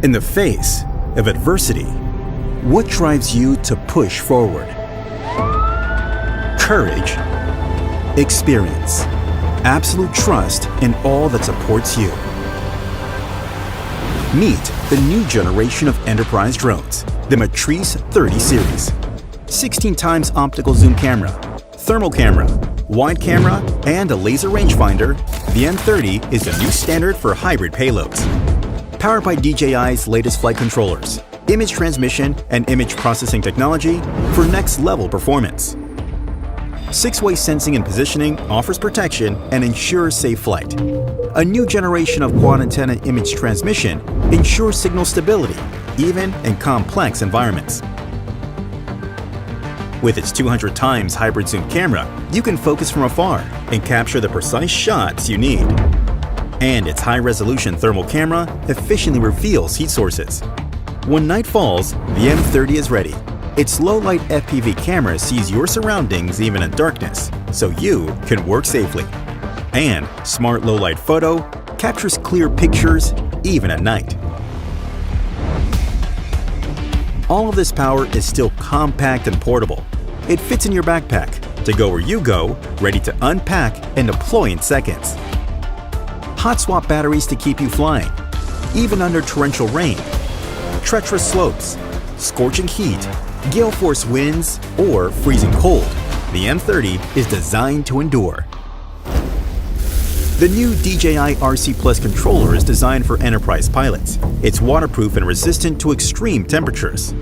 In the face of adversity, what drives you to push forward? Courage, experience, absolute trust in all that supports you. Meet the new generation of enterprise drones, the Matrice 30 series. 16 times optical zoom camera, thermal camera, wide camera, and a laser rangefinder, the M30 is the new standard for hybrid payloads. Powered by DJI's latest flight controllers, image transmission, and image processing technology for next-level performance. 6-way sensing and positioning offers protection and ensures safe flight. A new generation of quad antenna image transmission ensures signal stability, even in complex environments. With its 200 times hybrid zoom camera, you can focus from afar and capture the precise shots you need. And its high-resolution thermal camera efficiently reveals heat sources. When night falls, the M30 is ready. Its low-light FPV camera sees your surroundings even in darkness, so you can work safely. And Smart Low-Light Photo captures clear pictures even at night. All of this power is still compact and portable. It fits in your backpack to go where you go, ready to unpack and deploy in seconds. Hot swap batteries to keep you flying, even under torrential rain, treacherous slopes, scorching heat, gale force winds, or freezing cold. The M30 is designed to endure. The new DJI RC Plus controller is designed for enterprise pilots. It's waterproof and resistant to extreme temperatures.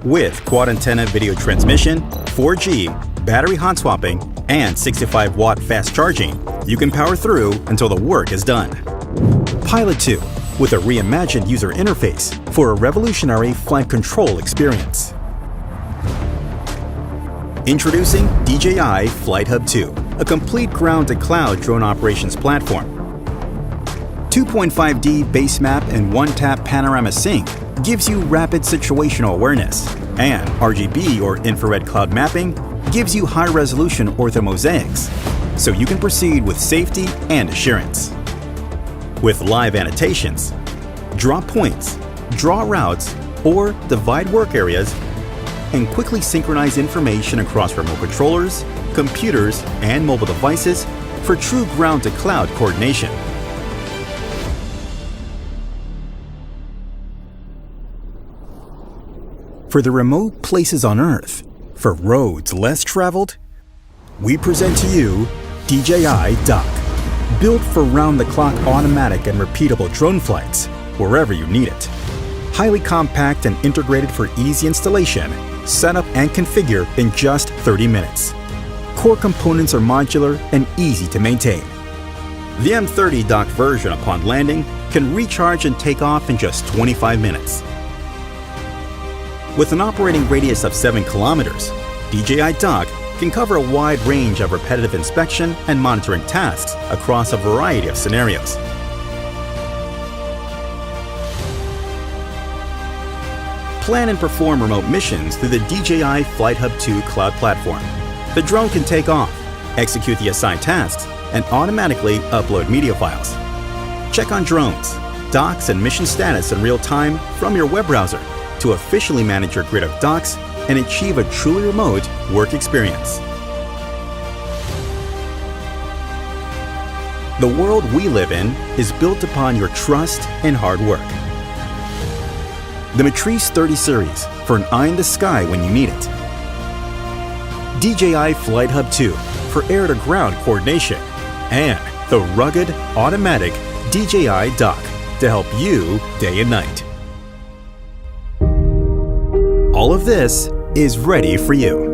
With quad antenna video transmission, 4G, battery hot swapping, and 65-watt fast charging, you can power through until the work is done. Pilot 2, with a reimagined user interface for a revolutionary flight control experience. Introducing DJI FlightHub 2, a complete ground-to-cloud drone operations platform. 2.5D base map and one-tap panorama sync gives you rapid situational awareness, and RGB or infrared cloud mapping gives you high-resolution orthomosaics, so you can proceed with safety and assurance. With live annotations, draw points, draw routes, or divide work areas, and quickly synchronize information across remote controllers, computers, and mobile devices for true ground-to-cloud coordination. For the remote places on Earth, for roads less traveled, we present to you DJI Dock, built for round-the-clock automatic and repeatable drone flights wherever you need it. Highly compact and integrated for easy installation, set up and configure in just 30 minutes. Core components are modular and easy to maintain. The M30 dock version upon landing can recharge and take off in just 25 minutes. With an operating radius of 7 kilometers, DJI Dock can cover a wide range of repetitive inspection and monitoring tasks across a variety of scenarios. Plan and perform remote missions through the DJI FlightHub 2 cloud platform. The drone can take off, execute the assigned tasks, and automatically upload media files. Check on drones, docks, and mission status in real time from your web browser to officially manage your grid of docks and achieve a truly remote work experience. The world we live in is built upon your trust and hard work. The Matrice 30 series for an eye in the sky when you need it. DJI FlightHub 2 for air-to-ground coordination. And the rugged, automatic DJI Dock to help you day and night. All of this is ready for you.